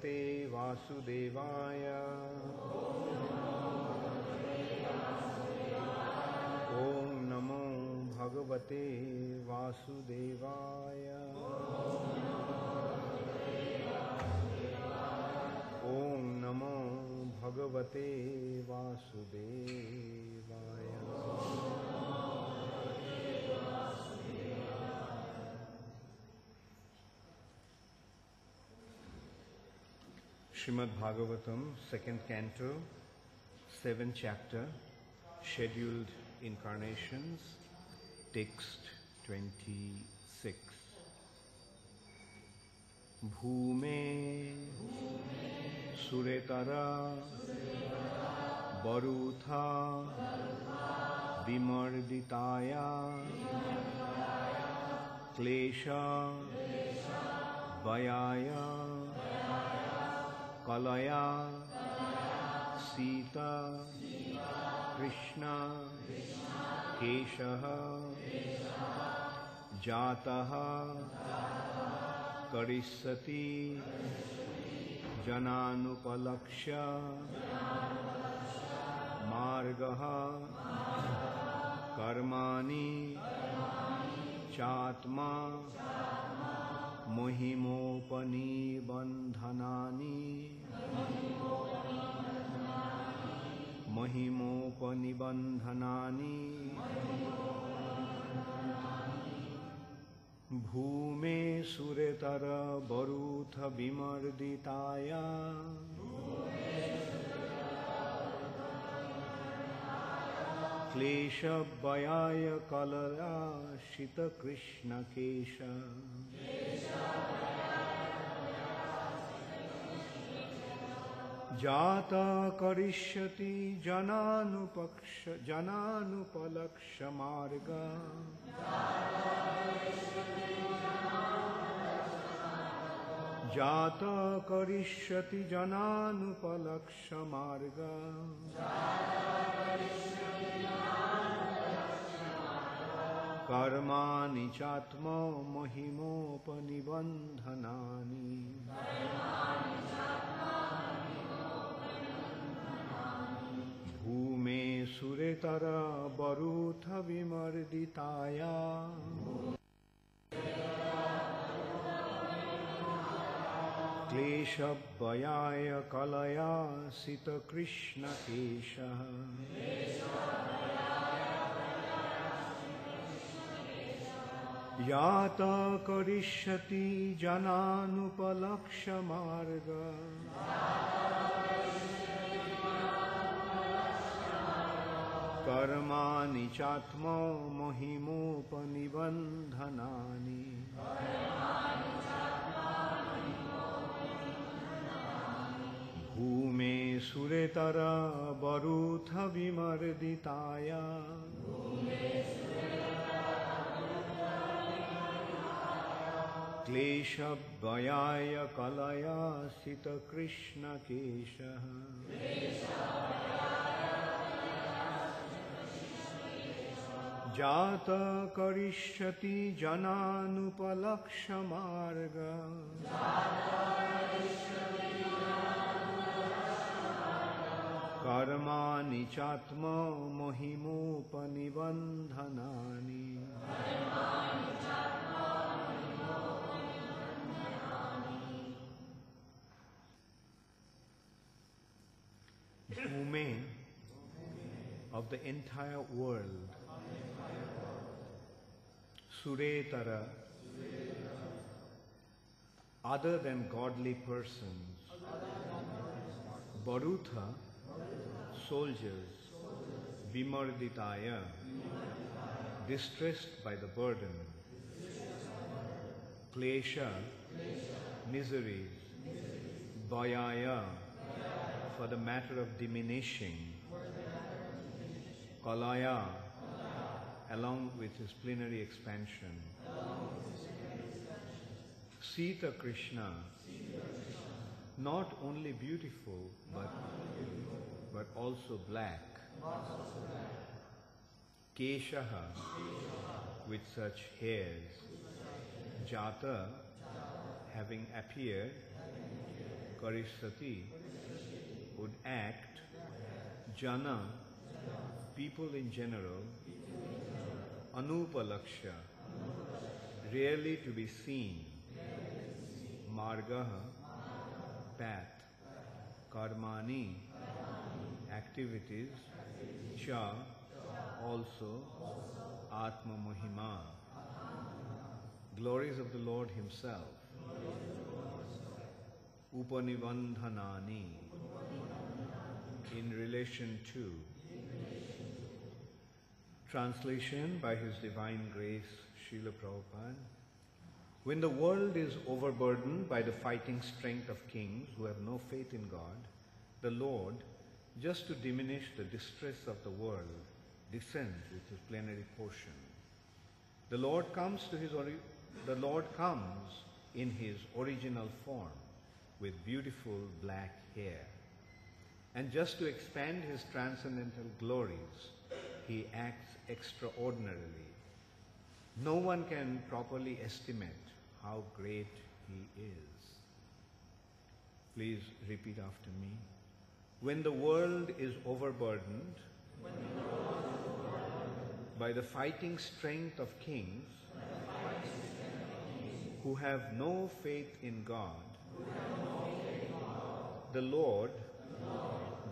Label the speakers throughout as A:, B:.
A: Bhagavate Vasudevaya. Om Namo Bhagavate Vasudevaya. Om Namo Bhagavate Vasudevaya. Srimad Bhagavatam, 2nd Canto, 7th Chapter, Scheduled Incarnations, Text 26. Bhume Suretara Barutha Vimarditaya Klesha Vayaya Kalaya Sita Krishna Keshaha Jataha Karissati Jananupalaksha Margaha Karmani Chatma Mohimopani Bandhanani Mohimopani Bandhanani Bhume Suretara Barutha Vimarditaya Klesha Vayaya Kalaya Shita Krishna Kesha Jata Karishyati Jananupalaksha Marga Jata Karishyati Jananupalaksha Marga Karmani Chatma Mohimopanibandhanani Bhume Suretara Barutha Vimarditaya Klesha Vayaya Kalaya Sita Krishna Kesha Yata Karishyati Jananupalaksha Marga Karmani Chatma Mohimopanibandhanani Bhume Suretara Barutha Vimarditaya Klesha Vayaya Kalaya Sita Krishna Kesha Jata Karishyati Jananupalaksha Marga Karmani Chatma Mohimopanibandhanani Bhume of the entire world Suretara other than godly persons Barutha soldiers Vimarditaya distressed by the burden Klesha miseries Vayaya for the matter of diminishing Kalaya along with his plenary expansion Sita Krishna not only beautiful but also black Keshaha with such hairs Jata having appeared Paristhiti would act, jana, people in general, anupalaksha, rarely to be seen, margaha, path, karmani, activities, cha, also, atma mahima, glories of the Lord Himself, upanibandhanani, in relation to. Translation by His Divine Grace, Srila Prabhupada. When the world is overburdened by the fighting strength of kings who have no faith in God, the Lord, just to diminish the distress of the world, descends with His plenary portion. The Lord comes in His original form with beautiful black hair. And just to expand His transcendental glories, He acts extraordinarily. No one can properly estimate how great He is. Please repeat after me. When the world is overburdened by the fighting strength of kings who have no faith in God, the Lord,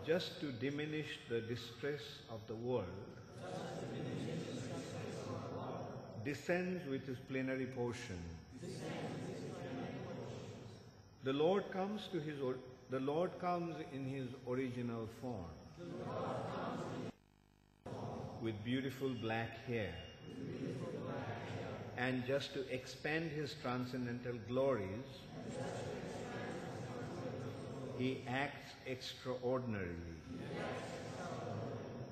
A: just to diminish the distress of the world, descends with His plenary portion. The Lord comes in His original form with beautiful black hair. And just to expand His transcendental glories, He acts extraordinarily.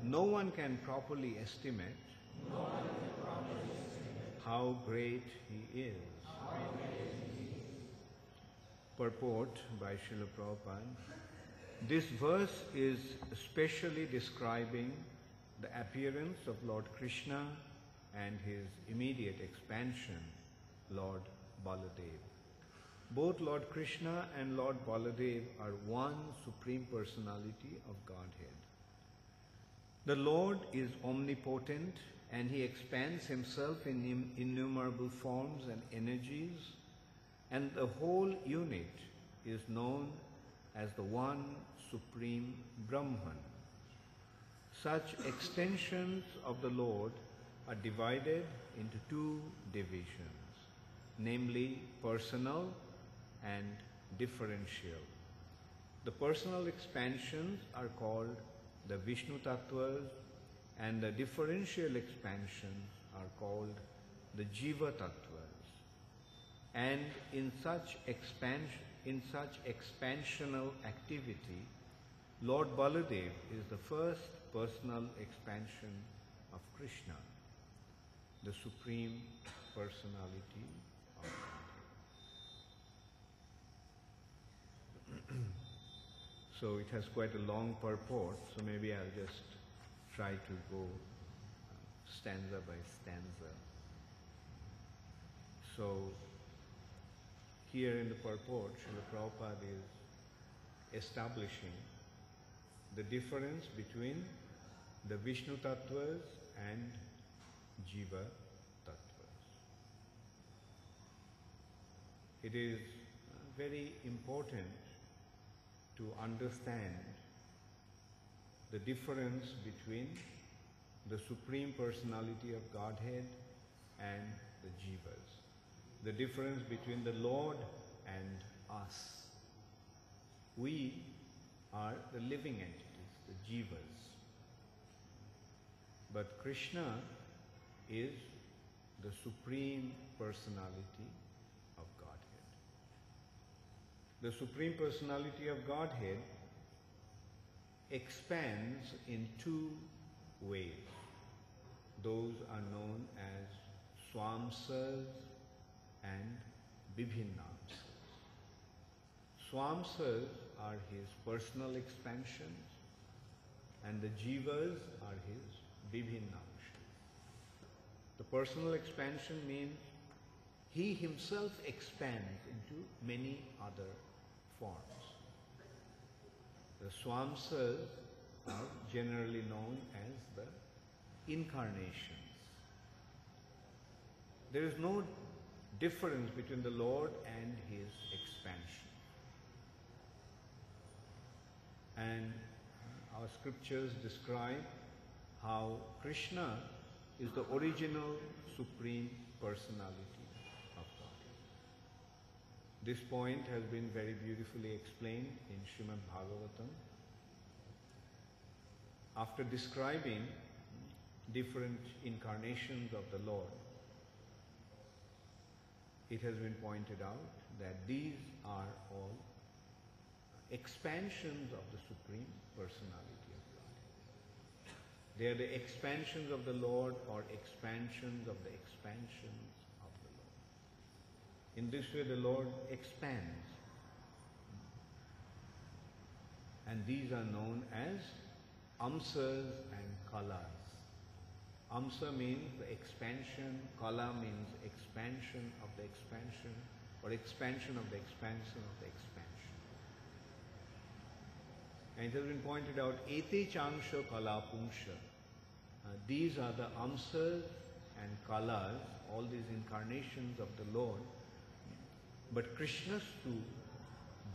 A: No one can properly estimate how great He is. Purport by Srila Prabhupada. This verse is especially describing the appearance of Lord Krishna and His immediate expansion, Lord Baladev. Both Lord Krishna and Lord Baladev are one Supreme Personality of Godhead. The Lord is omnipotent and He expands Himself in innumerable forms and energies, and the whole unit is known as the one Supreme Brahman. Such extensions of the Lord are divided into two divisions, namely personal and differential. The personal expansions are called the Vishnu Tattvas, and the differential expansions are called the Jiva Tattvas. And in such expansional activity, Lord Baladev is the first personal expansion of Krishna, the Supreme Personality of Godhead. So it has quite a long purport, so maybe I'll just try to go stanza by stanza. So here in the purport, Srila Prabhupada is establishing the difference between the Vishnu Tattvas and Jiva Tattvas. It is very important to understand the difference between the Supreme Personality of Godhead and the Jivas. The difference between the Lord and us. We are the living entities, the Jivas. But Krishna is the Supreme Personality of Godhead. The Supreme Personality of Godhead expands in two ways. Those are known as Swamsas and Bibhinnamsas. Swamsas are His personal expansions, and the Jivas are His Bibhinnamsas. The personal expansion means He Himself expands into many other forms. The Swamsas are generally known as the incarnations. There is no difference between the Lord and His expansion. And our scriptures describe how Krishna is the original Supreme Personality of God. This point has been very beautifully explained in Srimad Bhagavatam. After describing different incarnations of the Lord, it has been pointed out that these are all expansions of the Supreme Personality of God. They are the expansions of the Lord or expansions of the expansions of the Lord. In this way the Lord expands. And these are known as Amsas and Kalas. Amsa means the expansion, Kala means expansion of the expansion, or expansion of the expansion of the expansion. And it has been pointed out, Ete Changsha Kala Pungsha. These are the Amsas and Kalas, all these incarnations of the Lord, but Krishnastu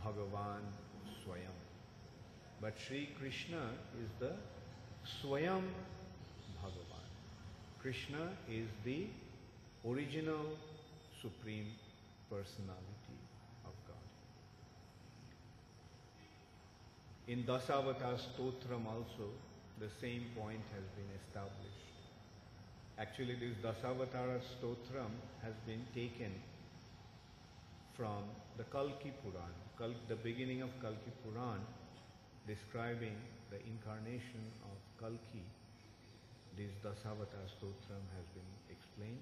A: Bhagavan Swayam. But Sri Krishna is the Swayam Bhagavan. Krishna is the original Supreme Personality of God. In Dasavatar Stotram also, the same point has been established. Actually, this Dasavatara Stotram has been taken from the Kalki Puran, the beginning of Kalki Puran, describing the incarnation of Kalki. This Dasavatar Stotram has been explained,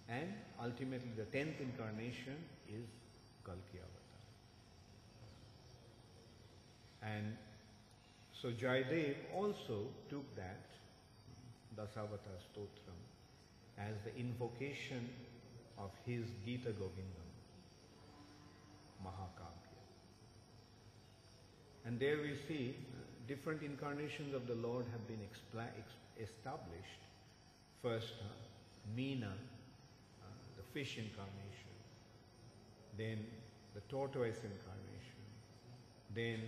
A: and ultimately the 10th incarnation is Kalki Avatar. And so Jayadev also took that Dasavatar Stotram as the invocation of his Gita Govindam, Mahakavya. And there we see different incarnations of the Lord have been established. First, Meena, the fish incarnation, then the tortoise incarnation, then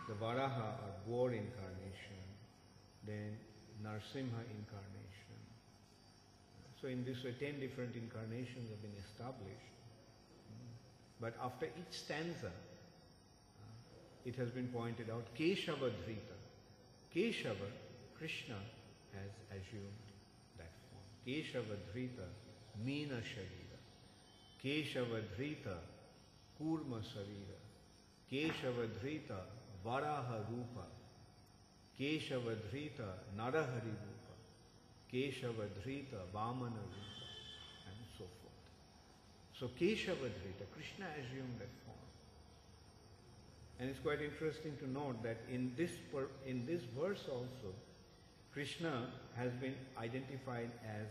A: the Varaha or boar incarnation, then Narsimha incarnation. So in this way 10 different incarnations have been established. But after each stanza, it has been pointed out, Keshava Dhrita. Keshava, Krishna has assumed that form. Keshava Dhrita, Meena Sharira. Keshava Dhrita, Kurma Sarira. Keshava Dhrita, Varaha Rupa. Keshava Dhrita, Narahari Rupa. Keshava Dhrita, Vamana Rupa, and so forth. So Keshava Dhrita, Krishna assumed that form. And it's quite interesting to note that in this verse also, Krishna has been identified as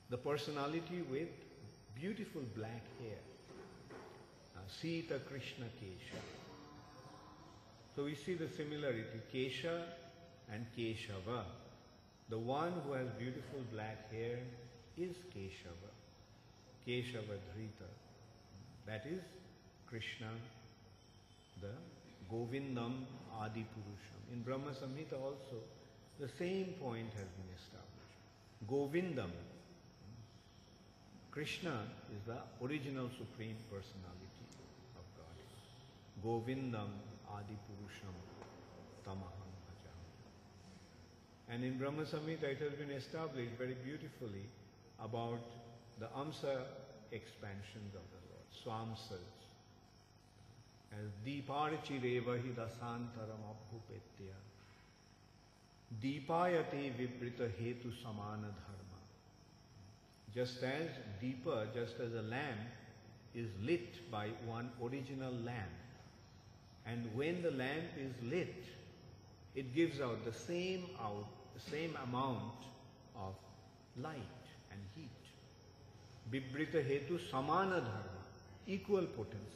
A: the personality with beautiful black hair. Sita Krishna Kesha. So we see the similarity, Kesha and Keshava. The one who has beautiful black hair is Keshava. Keshava Dhrita. That is Krishna, the Govindam Adi Purusham. In Brahma Samhita also, the same point has been established. Govindam, Krishna is the original Supreme Personality of God. Govindam Adi Purusham Tamaham Bhajami. And in Brahma Samhita it has been established very beautifully about the Amsa expansions of the Lord, Swamsas. As Deeparchireva hi dasantaram abhupetya. Deepayate vibrita hetu samana dharma. Just as Deepa, just as a lamp is lit by one original lamp, and when the lamp is lit, it gives out the same amount of light and heat. Vibrita hetu samana dharma, equal potency.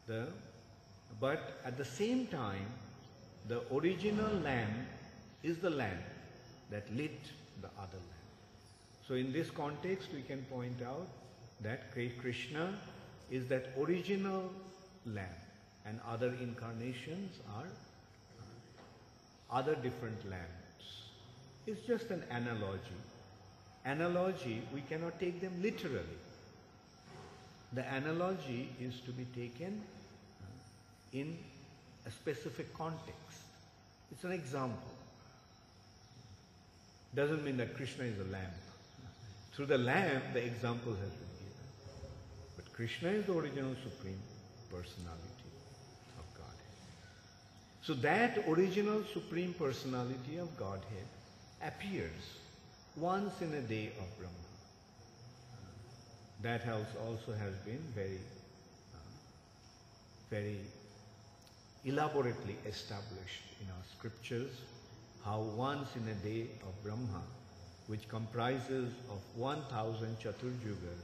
A: But at the same time, the original lamp is the lamp that lit the other lamp. So in this context, we can point out that Krishna is that original lamp, and other incarnations are other different lamps. It's just an analogy. Analogy, we cannot take them literally. The analogy is to be taken in a specific context. It's an example. Doesn't mean that Krishna is a lamp. Through the lamp, the example has been given. But Krishna is the original Supreme Personality of Godhead. So that original Supreme Personality of Godhead appears once in a day of Brahma. That also has been very elaborately established in our scriptures, how once in a day of Brahma, which comprises of 1000 Chaturjugas,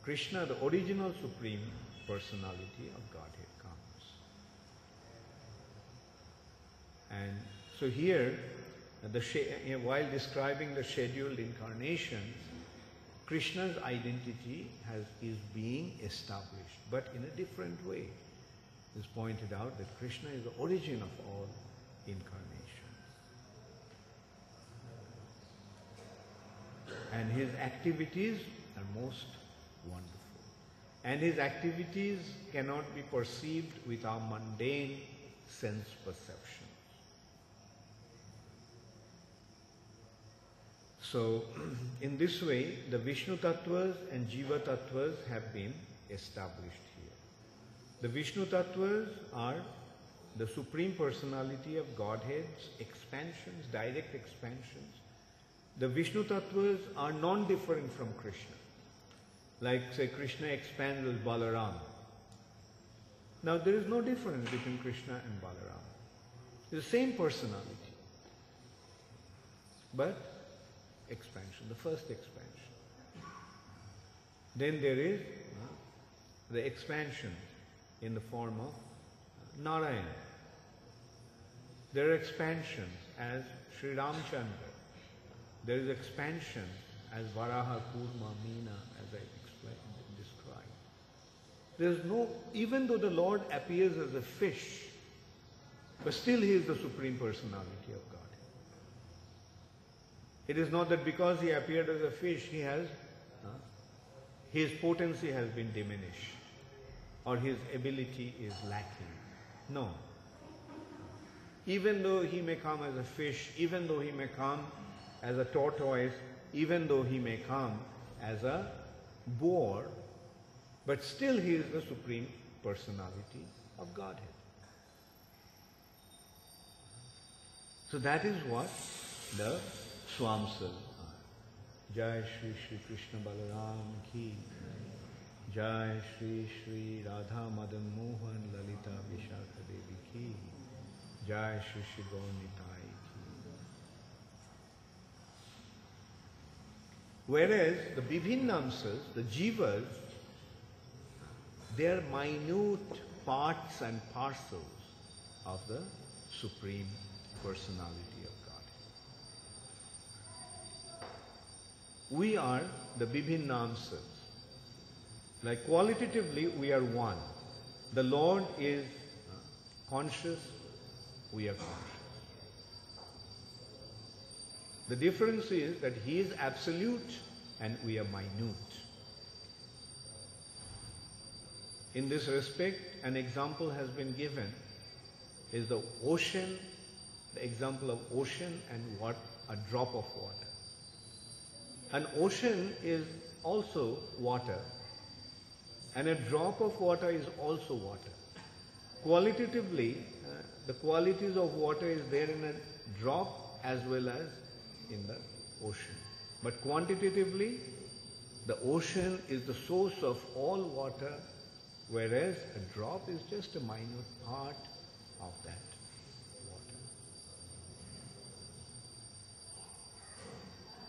A: Krishna, the original Supreme Personality of Godhead, comes. And so here, while describing the scheduled incarnations, Krishna's identity is being established, but in a different way. It is pointed out that Krishna is the origin of all incarnations. And his activities are most wonderful. And his activities cannot be perceived with our mundane sense perception. So, in this way, the Vishnu Tattvas and Jiva Tattvas have been established here. The Vishnu Tattvas are the Supreme Personality of Godhead's expansions, direct expansions. The Vishnu Tattvas are non-different from Krishna. Like, say, Krishna expands as Balaram. Now, there is no difference between Krishna and Balaram. It's the same personality. But expansion, the first expansion. Then there is the expansion in the form of Narayana. There are expansions as Sri Ramchandra. There is expansion as Varaha, Kurma, Meena, as I described. There is no, even though the Lord appears as a fish, but still he is the Supreme Personality of God. It is not that because he appeared as a fish, his potency has been diminished or his ability is lacking. No. Even though he may come as a fish, even though he may come as a tortoise, even though he may come as a boar, but still he is the Supreme Personality of Godhead. So that is what the Swamsas are. Jai Shri Shri Krishna Balaram ki, Jai Shri Shri Radha Madan Mohan Lalita Vishakha Devi ki, Jai Shri Shri Gaur Nitai ki. Whereas the Vibhinnamsas, the Jivas, they are minute parts and parcels of the Supreme Personality of God. We are the Vibhinnamsas. Like qualitatively, we are one. The Lord is conscious, we are conscious. The difference is that He is absolute and we are minute. In this respect, an example has been given, is the ocean, the example of ocean and what a drop of water. An ocean is also water, and a drop of water is also water. Qualitatively, the qualities of water is there in a drop as well as in the ocean. But quantitatively, the ocean is the source of all water, whereas a drop is just a minute part of that water.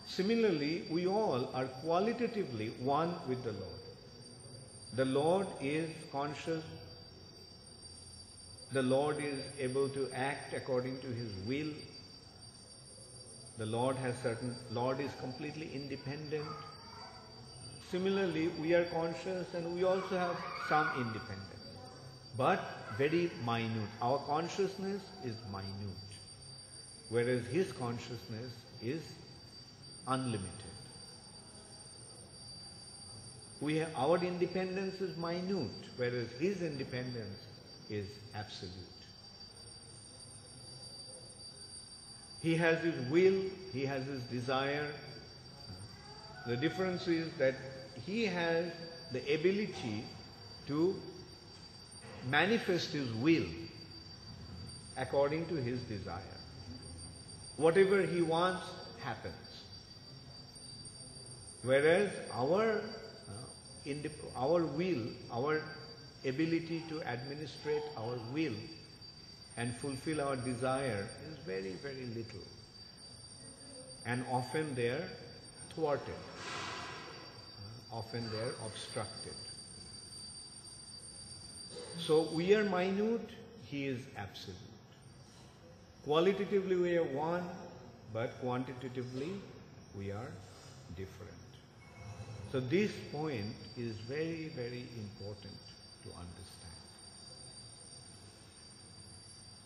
A: Similarly, we all are qualitatively one with the Lord. The Lord is conscious, The Lord is able to act according to His will. The Lord is completely independent. Similarly, we are conscious and we also have some independence, but very minute. Our consciousness is minute, whereas His consciousness is unlimited. Our independence is minute, whereas His independence is absolute. He has His will, He has His desire. The difference is that He has the ability to manifest His will according to His desire. Whatever He wants happens. Whereas our will, our ability to administrate our will and fulfill our desire is very, very little. And often they are thwarted. Often they are obstructed. So we are minute, He is absolute. Qualitatively we are one, but quantitatively we are different. So this point is very, very important to understand.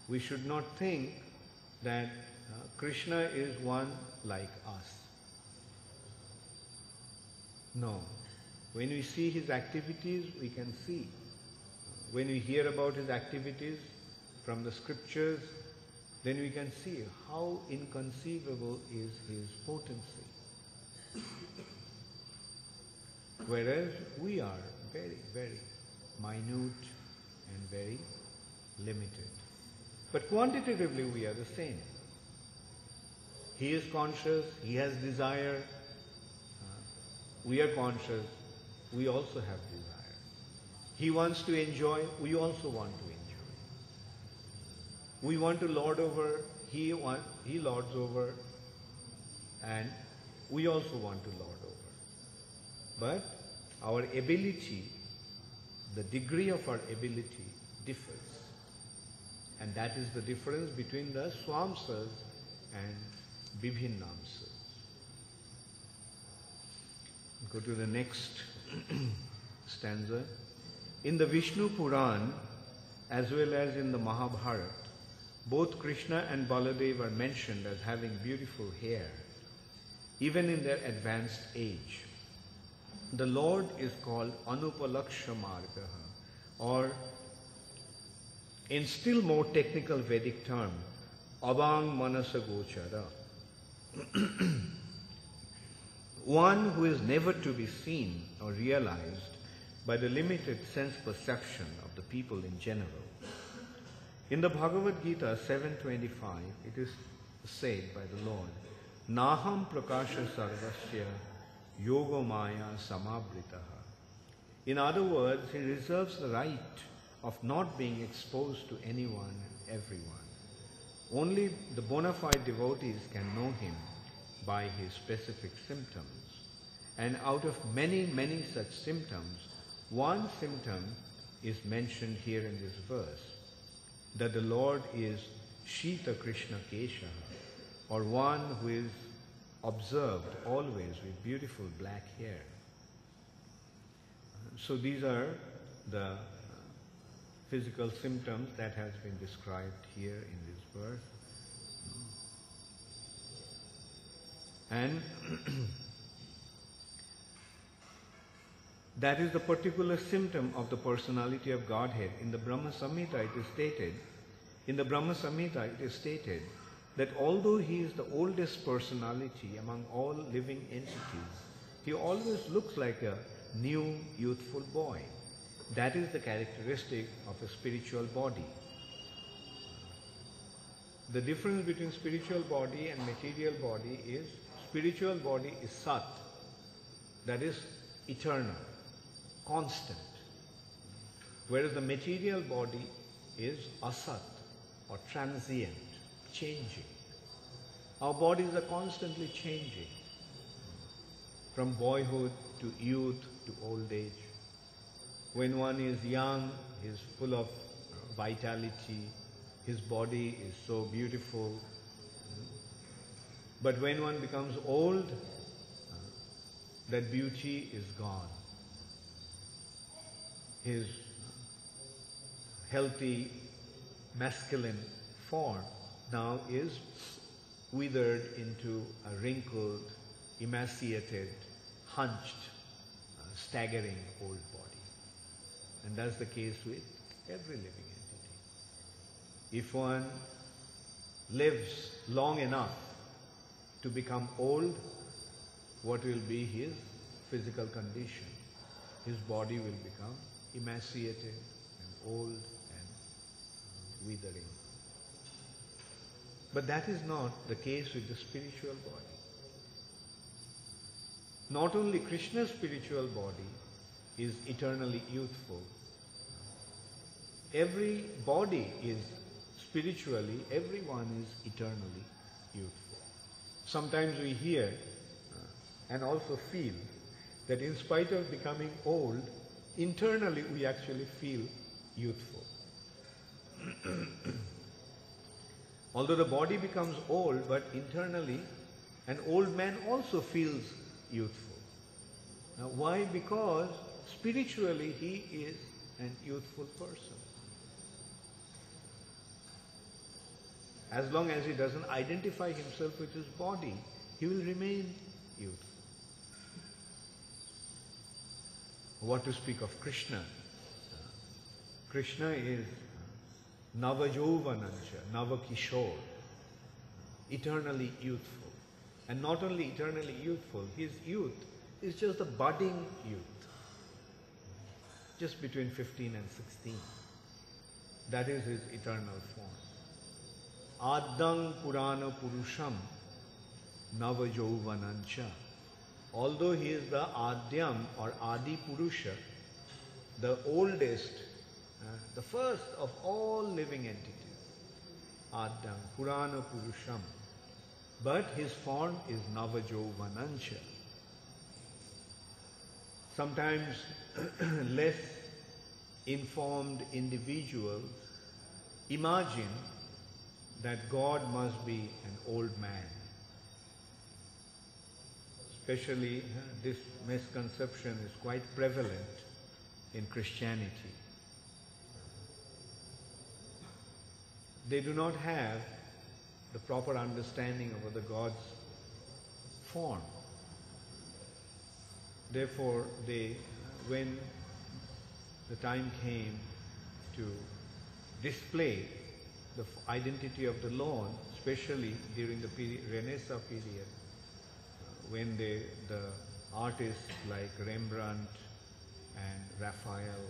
A: We should not think that Krishna is one like us. No. When we see His activities, we can see. When we hear about His activities from the scriptures, then we can see how inconceivable is His potency. Whereas we are very, very minute and very limited. But quantitatively we are the same. He is conscious, He has desire. We are conscious, we also have desire. He wants to enjoy, we also want to enjoy. We want to lord over, He lords over, and we also want to lord over. But our ability, the degree of our ability differs. And that is the difference between the Swamsas and Bibhinnamsas. Go to the next stanza. In the Vishnu Puran, as well as in the Mahabharata, both Krishna and Baladev are mentioned as having beautiful hair, even in their advanced age. The Lord is called Anupalaksha Margaha, or in still more technical Vedic term, Abang Manasa Gochara. One who is never to be seen or realized by the limited sense perception of the people in general. In the Bhagavad Gita 7.25, it is said by the Lord, Naham prakasha sarvasya yoga maya samabritaha. In other words, He reserves the right of not being exposed to anyone and everyone. Only the bona fide devotees can know Him by His specific symptoms. And out of many, many such symptoms, one symptom is mentioned here in this verse, that the Lord is Shita Krishna Kesha, or one who is observed always with beautiful black hair. So these are the physical symptoms that has been described here in this verse. And that is the particular symptom of the personality of Godhead. In the Brahma Samhita it is stated that although He is the oldest personality among all living entities, He always looks like a new youthful boy. That is the characteristic of a spiritual body. The difference between spiritual body and material body is, spiritual body is Sat, that is eternal, constant. Whereas the material body is Asat, or transient, changing. Our bodies are constantly changing, from boyhood to youth to old age. When one is young, he is full of vitality, his body is so beautiful. But when one becomes old, that beauty is gone. His healthy masculine form now is withered into a wrinkled, emaciated, hunched, staggering old body. And that's the case with every living entity. If one lives long enough to become old, what will be his physical condition? His body will become emaciated and old and withering. But that is not the case with the spiritual body. Not only Krishna's spiritual body is eternally youthful, every body is spiritually, everyone is eternally youthful. Sometimes we hear and also feel that in spite of becoming old, internally we actually feel youthful. Although the body becomes old, but internally an old man also feels youthful. Now why? Because spiritually he is an youthful person. As long as he doesn't identify himself with his body, he will remain youthful. What to speak of Krishna? Krishna is Navajovanancha, Navakishore, eternally youthful. And not only eternally youthful, his youth is just a budding youth, just between 15 and 16. That is his eternal form. Addang Purana Purusham Navajovanancha. Although he is the Adyam or Adi Purusha, the oldest, the first of all living entities, Adyam, Purana Purusham, but his form is Navajovanancha. Sometimes less informed individuals imagine that God must be an old man. Especially this misconception is quite prevalent in Christianity. They do not have the proper understanding of the God's form. Therefore, when the time came to display the identity of the Lord, especially during the Renaissance period, when the artists like Rembrandt and Raphael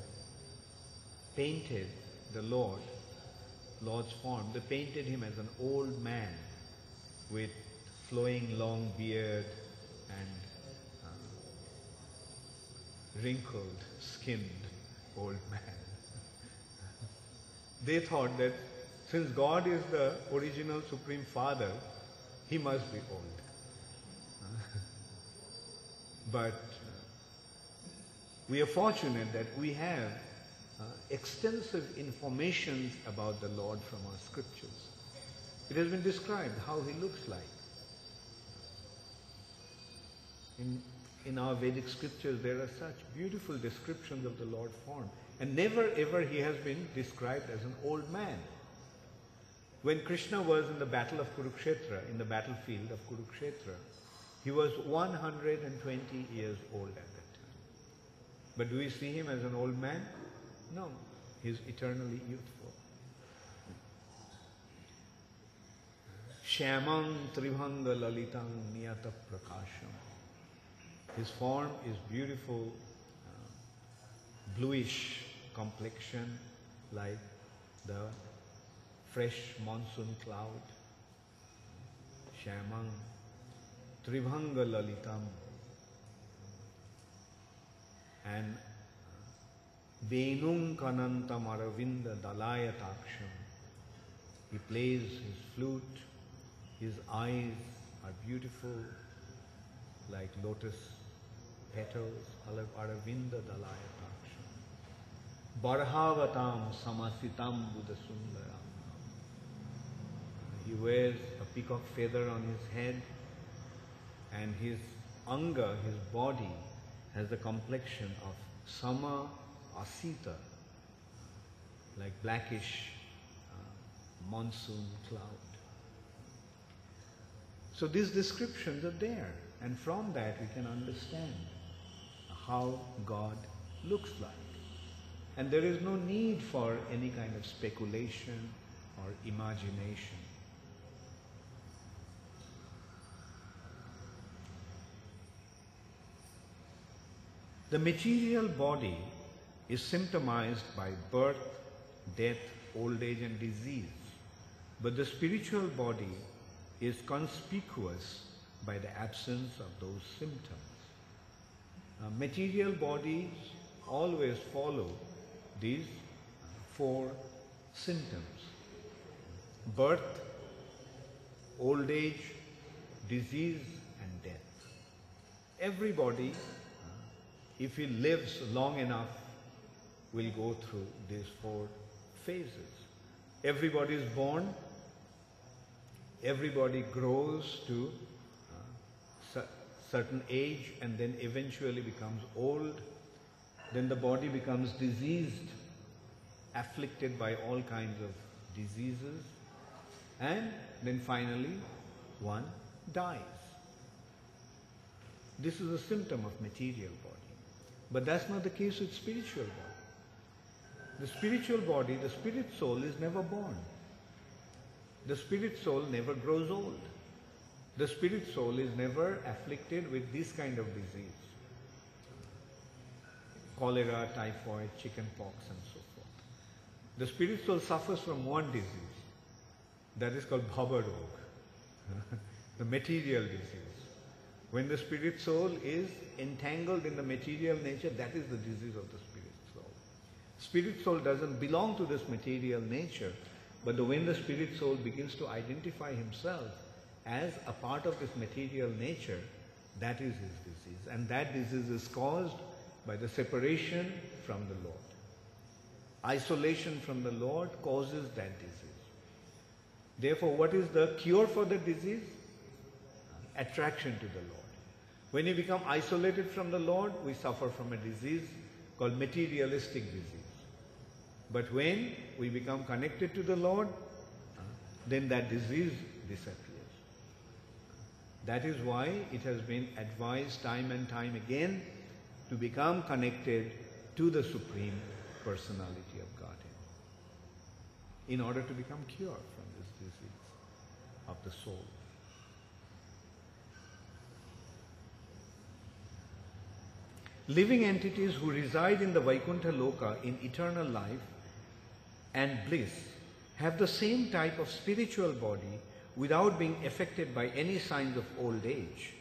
A: painted the Lord's form, they painted him as an old man with flowing long beard and wrinkled, skinned old man. They thought that since God is the original Supreme Father, he must be old. But we are fortunate that we have extensive information about the Lord from our scriptures. It has been described how he looks like. In our Vedic scriptures there are such beautiful descriptions of the Lord's form, and never ever he has been described as an old man. When Krishna was in the battle of Kurukshetra, in the battlefield of Kurukshetra, he was 120 years old at that time. But do we see him as an old man? No, he is eternally youthful. Shyamam Tribhanga Lalitam Niyata Prakasham. His form is beautiful, bluish complexion like the fresh monsoon cloud. Shyamam Tribhanga Lalitam. And Venum Kanantam Aravinda Dalayataksham. He plays his flute, his eyes are beautiful like lotus petals, Aravinda Dalayataksham. Barhavatam samasitam buddhasundaram. He wears a peacock feather on his head, and his anga, his body, has the complexion of sama asita, like blackish monsoon cloud. So these descriptions are there, and from that we can understand how God looks like. And there is no need for any kind of speculation or imagination. The material body is symptomized by birth, death, old age and disease. But the spiritual body is conspicuous by the absence of those symptoms. Material bodies always follow these four symptoms: birth, old age, disease and death. Everybody, if he lives long enough, will go through these four phases. Everybody is born, everybody grows to certain age and then eventually becomes old. Then the body becomes diseased, afflicted by all kinds of diseases, and then finally one dies. This is a symptom of material body. But that's not the case with spiritual body. The spiritual body, the spirit soul is never born. The spirit soul never grows old. The spirit soul is never afflicted with this kind of disease: cholera, typhoid, chicken pox and so forth. The spirit soul suffers from one disease, that is called bhava rog, the material disease. When the spirit soul is entangled in the material nature, that is the disease of the spirit soul. Spirit soul doesn't belong to this material nature, but when the spirit soul begins to identify himself as a part of this material nature, that is his disease. And that disease is caused by the separation from the Lord. Isolation from the Lord causes that disease. Therefore, what is the cure for the disease? Attraction to the Lord. When we become isolated from the Lord, we suffer from a disease called materialistic disease. But when we become connected to the Lord, then that disease disappears. That is why it has been advised time and time again to become connected to the Supreme Personality of Godhead in order to become cured from this disease of the soul. Living entities who reside in the Vaikuntha Loka in eternal life and bliss have the same type of spiritual body without being affected by any signs of old age.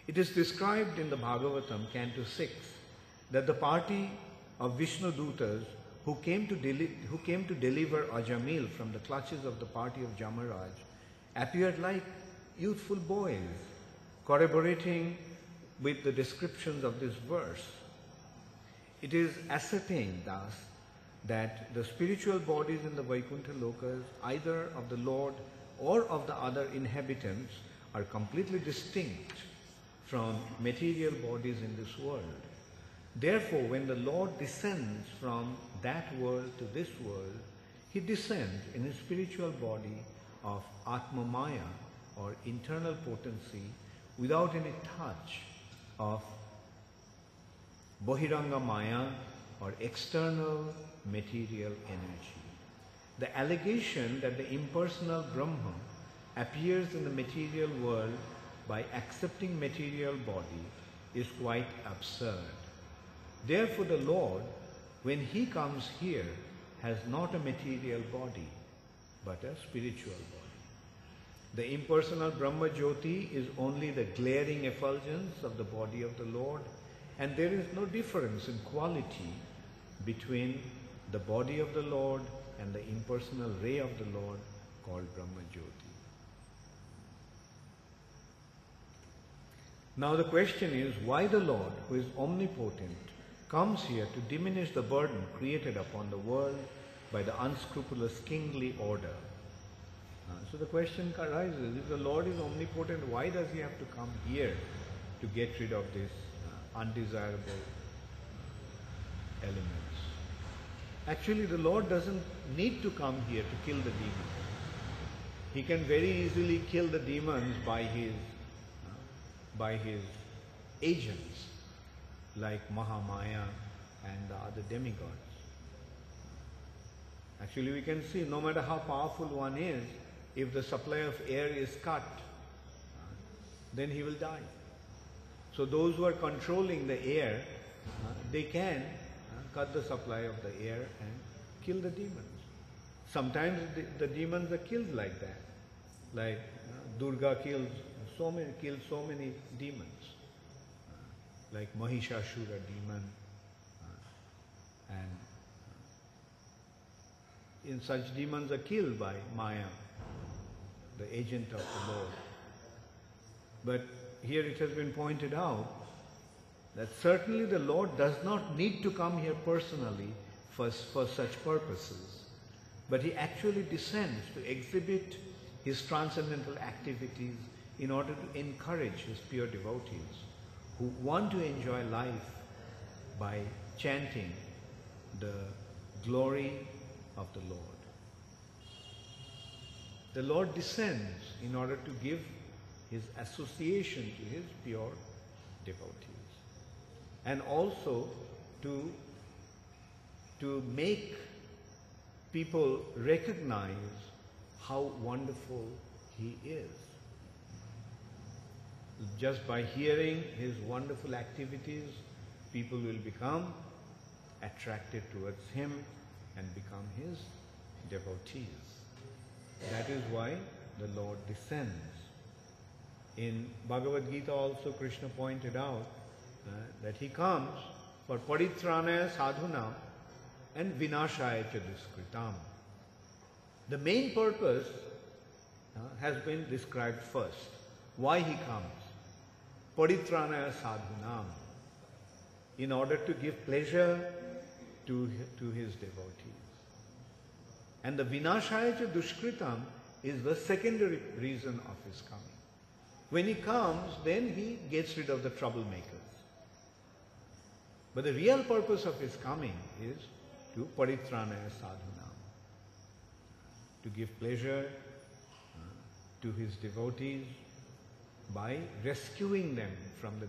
A: It is described in the Bhagavatam, Canto 6, that the party of Vishnu Dutas who came to deliver Ajamil from the clutches of the party of Jamaraj appeared like youthful boys, corroborating with the descriptions of this verse. It is ascertained thus that the spiritual bodies in the Vaikuntha Lokas, either of the Lord or of the other inhabitants, are completely distinct from material bodies in this world. Therefore, when the Lord descends from that world to this world, he descends in his spiritual body of Atma Maya, or internal potency, without any touch of Bahiranga Maya, or external material energy. The allegation that the impersonal Brahma appears in the material world by accepting material body is quite absurd. Therefore, the Lord, when he comes here, has not a material body, but a spiritual body. The impersonal Brahma Jyoti is only the glaring effulgence of the body of the Lord, and there is no difference in quality between the body of the Lord and the impersonal ray of the Lord called Brahma Jyoti. Now the question is, why the Lord, who is omnipotent, comes here to diminish the burden created upon the world by the unscrupulous kingly order. So the question arises, if the Lord is omnipotent, why does he have to come here to get rid of these undesirable elements? Actually, the Lord doesn't need to come here to kill the demons. He can very easily kill the demons by his agents, like Mahamaya and the other demigods. Actually, we can see no matter how powerful one is, if the supply of air is cut, then he will die. So those who are controlling the air, they can cut the supply of the air and kill the demons. Sometimes the demons are killed like that. Like Durga killed so many demons. Like Mahishasura demon. And in such demons are killed by Maya, the agent of the Lord. But here it has been pointed out that certainly the Lord does not need to come here personally for such purposes, but he actually descends to exhibit his transcendental activities in order to encourage his pure devotees who want to enjoy life by chanting the glory of the Lord. The Lord descends in order to give his association to his pure devotees, and also to make people recognize how wonderful he is. Just by hearing his wonderful activities, people will become attracted towards him and become his devotees. That is why the Lord descends. In Bhagavad Gita also Krishna pointed out that he comes for paritranaya sadhunam and vinashaya cha duskritam. The main purpose has been described first. Why he comes? Paritranaya sadhunam, in order to give pleasure to his devotees. And the vinashaya cha duskritam is the secondary reason of his coming. When he comes, then he gets rid of the troublemakers. But the real purpose of his coming is to paritranaya sadhunam, to give pleasure to his devotees by rescuing them from the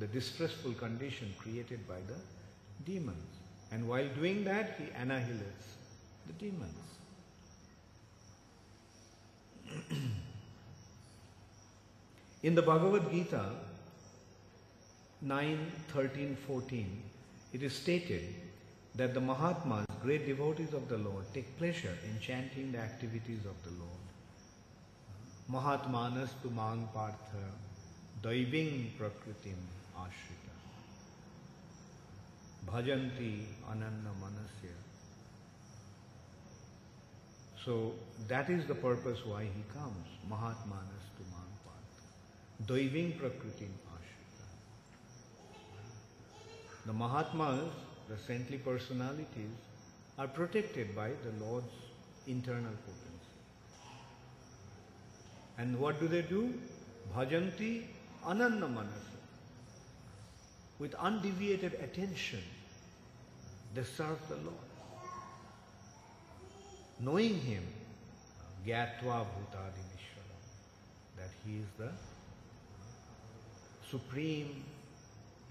A: distressful condition created by the demons. And while doing that, he annihilates the demons. In the Bhagavad Gita 9:13-14, it is stated that the Mahatmas, great devotees of the Lord, take pleasure in chanting the activities of the Lord. Mahatmanas tu mang partha daiving prakritim ashrita bhajanti ananna manasya. So that is the purpose why he comes. Mahatmanas tu mang partha daiving prakritim ashrita. The Mahatmas, the saintly personalities, are protected by the Lord's internal potency. And what do? Bhajanti ananna manasa. With undeviated attention, they serve the Lord. Knowing him, gyatva bhutadinishwaram, that he is the supreme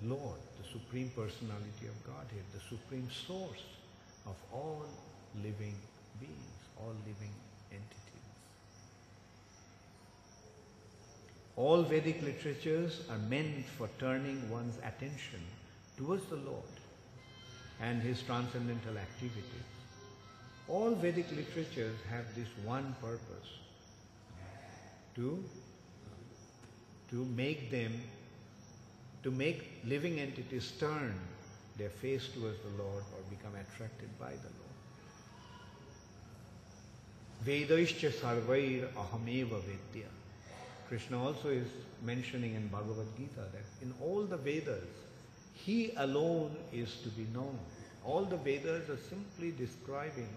A: Lord, the supreme personality of Godhead, the supreme source of all living beings, all living entities. All Vedic literatures are meant for turning one's attention towards the Lord and his transcendental activities. All Vedic literatures have this one purpose, to make living entities turn their face towards the Lord or become attracted by the Lord. Vedaischa sarvair ahameva vedya. Krishna also is mentioning in Bhagavad Gita that in all the Vedas, He alone is to be known. All the Vedas are simply describing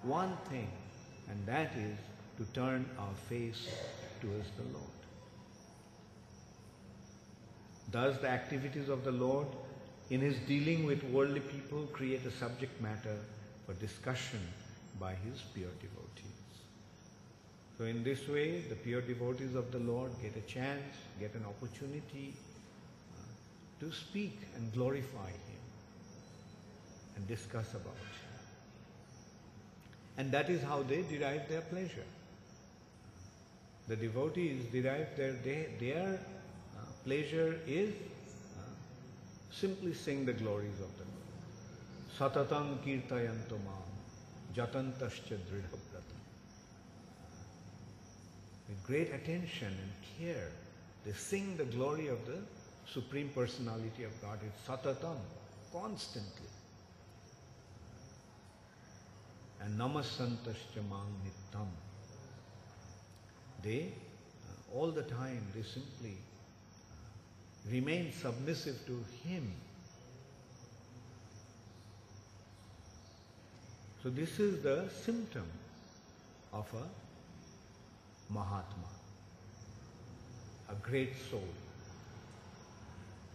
A: one thing, and that is to turn our face towards the Lord. Thus the activities of the Lord in his dealing with worldly people create a subject matter for discussion by his pure devotees. So in this way, the pure devotees of the Lord get a chance, get an opportunity to speak and glorify him and discuss about him. And that is how they derive their pleasure. The devotees derive their pleasure is simply sing the glories of the Lord. Satatam kirtayanto mam jatantascha dridhabrata. With great attention and care, they sing the glory of the Supreme Personality of God. It's satatam, constantly. And namasantascha mang nittam. They, all the time, they simply remain submissive to him. So this is the symptom of a Mahatma, a great soul.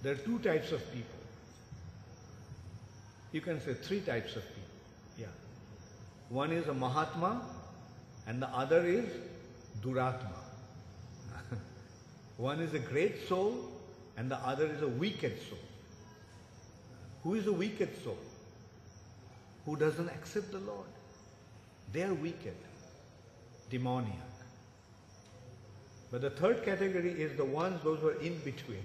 A: There are two types of people. You can say three types of people. Yeah. One is a Mahatma and the other is Duratma. One is a great soul and the other is a wicked soul. Who is a wicked soul? Who doesn't accept the Lord. They are wicked, demoniac. But the third category is the ones, those who are in between.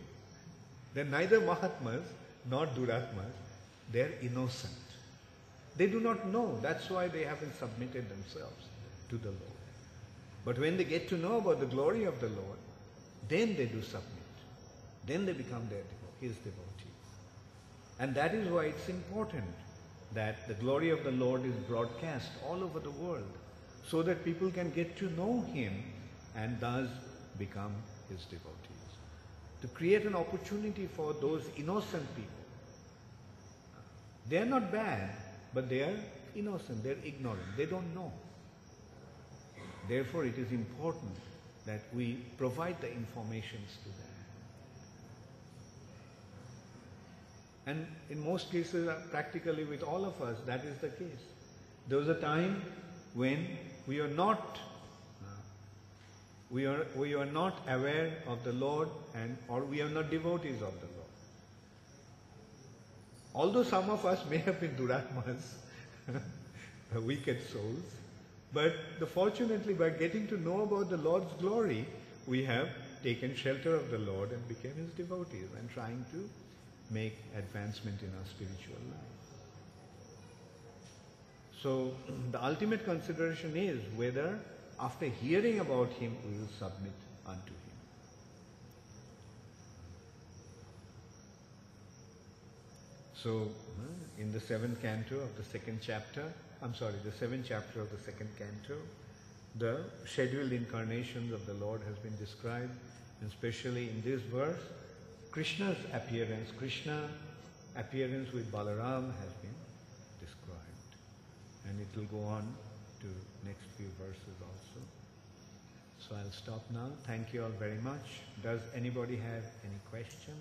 A: They're neither Mahatmas nor Duratmas. They're innocent. They do not know. That's why they haven't submitted themselves to the Lord. But when they get to know about the glory of the Lord, then they do submit. Then they become his devotees. And that is why it's important that the glory of the Lord is broadcast all over the world so that people can get to know him and thus become his devotees. To create an opportunity for those innocent people. They are not bad, but they are innocent, they are ignorant, they don't know. Therefore, it is important that we provide the informations to them. And in most cases, practically with all of us, that is the case. There was a time when we are not aware of the Lord or we are not devotees of the Lord. Although some of us may have been Duratmas, wicked souls, but fortunately by getting to know about the Lord's glory, we have taken shelter of the Lord and became his devotees and trying to make advancement in our spiritual life. So the ultimate consideration is whether after hearing about him we will submit unto him. So in the 7th canto of the 2nd chapter, the 7th chapter of the 2nd canto, the scheduled incarnations of the Lord has been described, and especially in this verse, Krishna's appearance, with Balaram has been described. And it will go on to next few verses also. So I'll stop now. Thank you all very much. Does anybody have any question?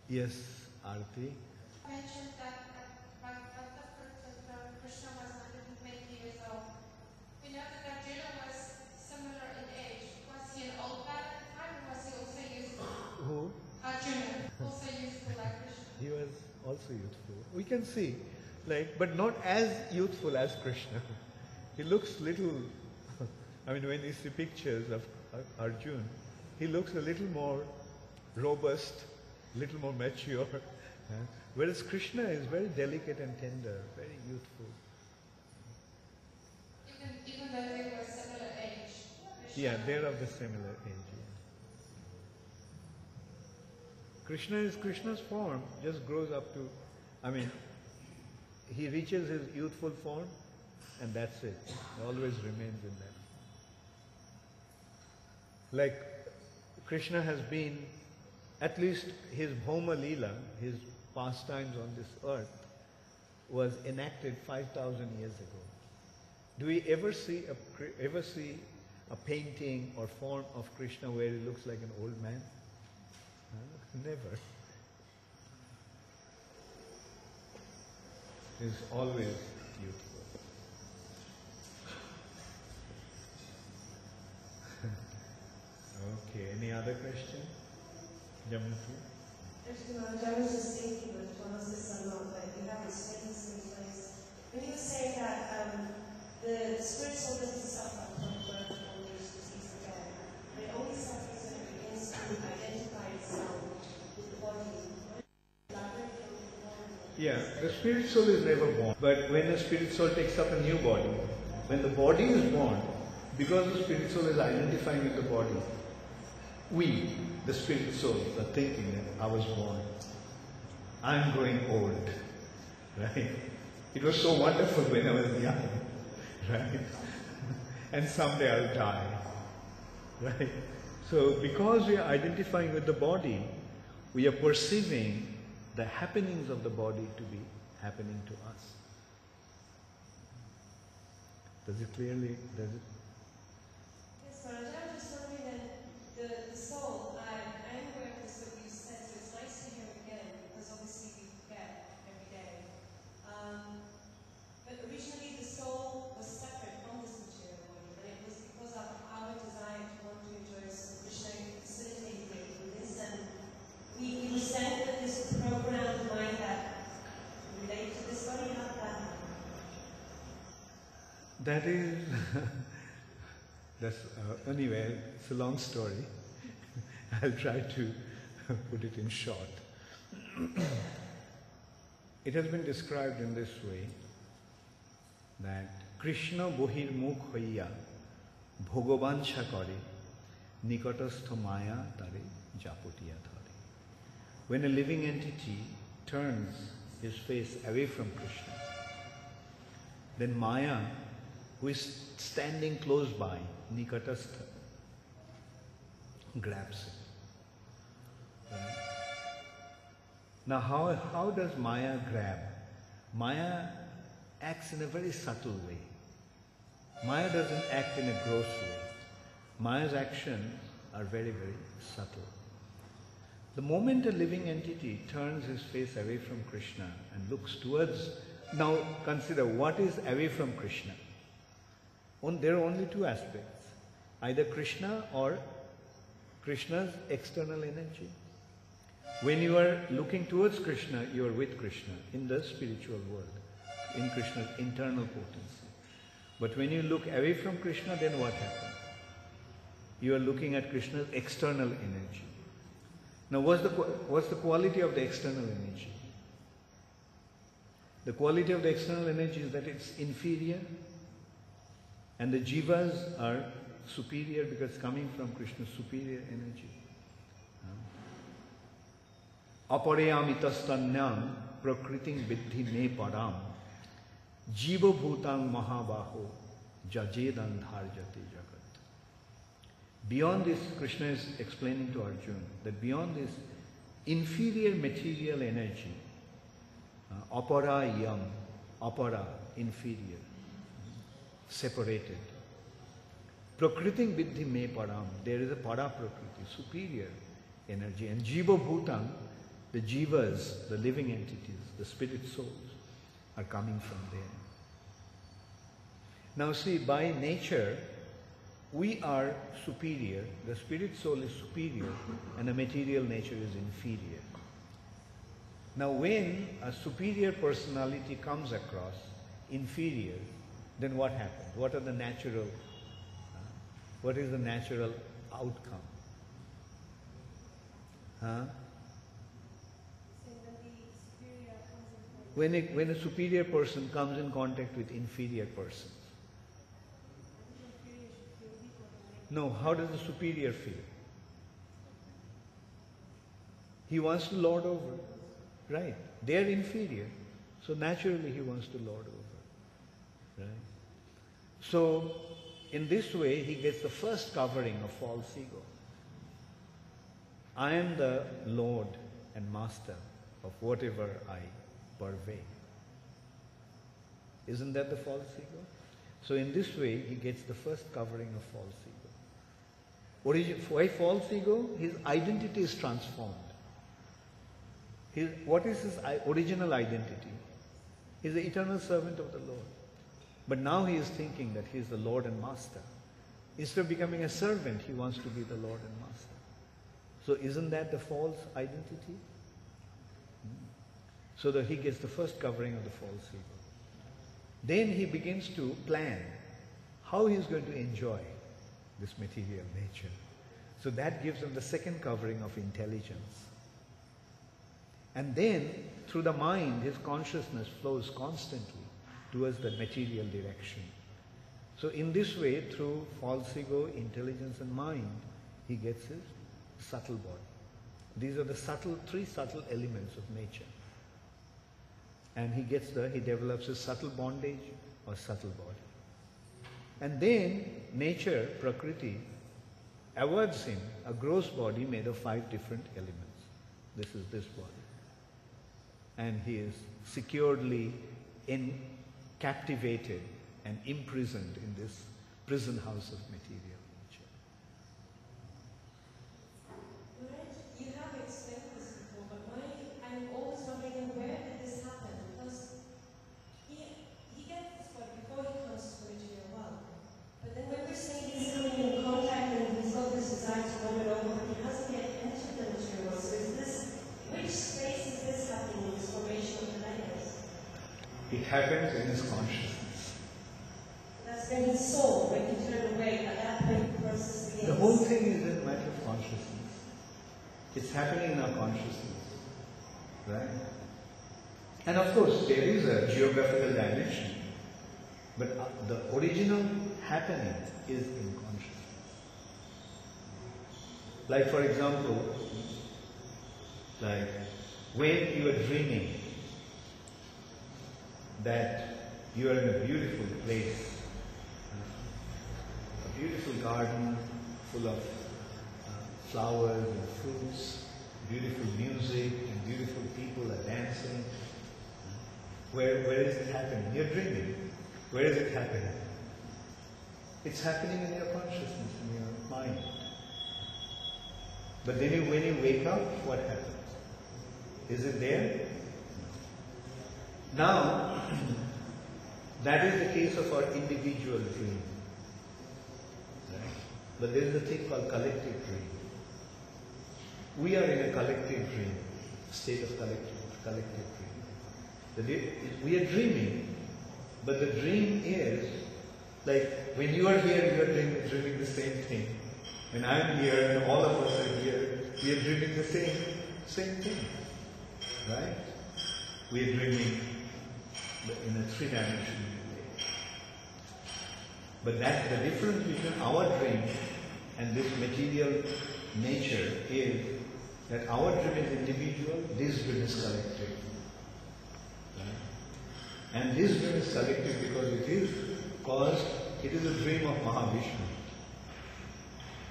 A: Yes, Arti.
B: Mentioned that at the first Krishna was 120 years old. We know that Arjuna was similar in age. Was he an old man at the time, or was he also youthful?
A: Who?
B: Arjuna, also youthful like Krishna.
A: He was also youthful. We can see, but not as youthful as Krishna. He looks little, when you see pictures of Arjuna, he looks a little more robust, little more mature. Whereas Krishna is very delicate and tender, very youthful.
B: Even though they were similar age.
A: Yeah, they're of the similar age. Yeah. Krishna's form just grows up to, he reaches his youthful form and that's it. He always remains in that. Like Krishna has been, at least his Bhoma Leela, his pastimes on this earth, was enacted 5,000 years ago. Do we ever see a painting or form of Krishna where he looks like an old man? Never. He's always youthful. Okay, any other question? Jamati?
C: I was just thinking with Thomas Salon that you have this famous in place. When you say that the spirit soul doesn't suffer from birth, old age, disease, or death, but it only suffers when it begins to identify itself with the body.
A: Yeah, the spirit soul is never born. But when the spirit soul takes up a new body, when the body is born, because the spirit soul is identifying with the body, we, the spirit soul, are thinking that I was born. I'm growing old. Right? It was so wonderful when I was young. Right? And someday I'll die. Right? So because we are identifying with the body, we are perceiving the happenings of the body to be happening to us. Does it clearly, does it?
C: Yes, Maharaj, I was just wondering that the soul, I'm aware of this what you said, so it's nice to hear again, because obviously we forget every day. But originally the soul was separate from this material body, and it was because of our desire to want to enjoy some Krishna facilitated this, and we were sent with this programmed mind that relate to this body, how did that happen?
A: That is, anyway, it's a long story. I'll try to put it in short. It has been described in this way that Krishna bohir mukh hoiya bhogobansha kore nikotastha maya tare japotiya dhare. When a living entity turns his face away from Krishna, then Maya, who is standing close by, nikatastha, grabs him. Right? Now how does Maya grab? Maya acts in a very subtle way. Maya doesn't act in a gross way. Maya's actions are very, very subtle. The moment a living entity turns his face away from Krishna and looks towards, now consider what is away from Krishna. There are only two aspects, either Krishna or Krishna's external energy. When you are looking towards Krishna, you are with Krishna in the spiritual world, in Krishna's internal potency. But when you look away from Krishna, then what happens? You are looking at Krishna's external energy. Now what's the quality of the external energy? The quality of the external energy is that it's inferior, and the jivas are superior because it's coming from Krishna's superior energy. Aparayamitasthanyam prakriting vidhi me param jiva bhutang mahabaho jajedan dharjate jagat. Beyond this, Krishna is explaining to Arjuna that beyond this inferior material energy, aparayam, apara, inferior, separated. Prakriting vidhi me param, there is a para prakriti, superior energy. And jiva bhutang, the jivas, the living entities, the spirit souls, are coming from there. Now see, by nature, we are superior, the spirit soul is superior, and the material nature is inferior. Now when a superior personality comes across inferior, then what happens? What is the natural outcome? When a superior person comes in contact with inferior persons. No, how does the superior feel? He wants to lord over, right? They are inferior, so naturally he wants to lord over, right? So, in this way, he gets the first covering of false ego. I am the Lord and Master of whatever I purvey. Isn't that the false ego? So in this way, he gets the first covering of false ego. Why false ego? His identity is transformed. What is his original identity? He is the eternal servant of the Lord. But now he is thinking that he is the Lord and Master. Instead of becoming a servant, he wants to be the Lord and Master. So isn't that the false identity? So that he gets the first covering of the false ego. Then he begins to plan how he is going to enjoy this material nature. So that gives him the second covering of intelligence. And then, through the mind, his consciousness flows constantly towards the material direction. So in this way, through false ego, intelligence and mind, he gets his subtle body. These are the three subtle elements of nature. And he develops his subtle bondage or subtle body. And then nature, Prakriti, awards him a gross body made of 5 different elements. This is this body. And he is securely captivated and imprisoned in this prison house of material nature.
C: Right? You have explained this before, but I'm always wondering where did this happen? Because he gets this body before he comes to the material world. But then when we're saying he's coming in contact and he's got this desire to run it over, he hasn't yet entered the material world. So which space is this happening in this formation of the layers?
A: It happens in his consciousness.
C: That's when he saw, when he turned away, at that point the process begins.
A: The whole thing is a matter of consciousness. It's happening in our consciousness. Right? And of course, there is a geographical dimension. But the original happening is in consciousness. Like for example, like when you are dreaming that you are in a beautiful place, a beautiful garden full of flowers and fruits, beautiful music and beautiful people are dancing. Where is it happening? You're dreaming. Where is it happening? It's happening in your consciousness, in your mind. But then when you wake up, what happens? Is it there? Now, that is the case of our individual dream. Right? But there is a thing called collective dream. We are in a collective dream, state of collective dream. We are dreaming, but the dream is, like when you are here, you are dreaming the same thing. When I am here and all of us are here, we are dreaming the same thing. Right? We are dreaming in a 3-dimensional way. But the difference between our dream and this material nature is that our dream is individual, this dream is collective. Right? And this dream is collective because it is a dream of Mahavishnu.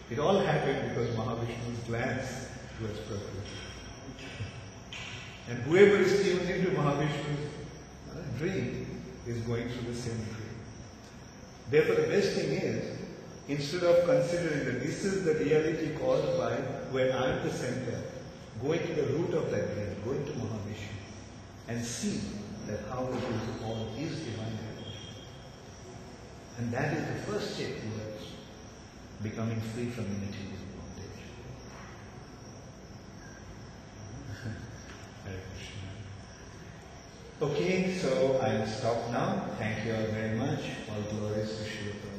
A: It all happened because Mahavishnu's glance towards Prakriti. And whoever is tuned into Mahavishnu's dream is going through the same dream. Therefore, the best thing is, instead of considering that this is the reality caused by where I am the center, going to the root of that dream, going to Mahavishnu, and see that how it is all is divine energy. And that is the first step towards becoming free from the material bondage. Hare Krishna. Okay, so I'll stop now. Thank you all very much. All glories to Srila Prabhupada.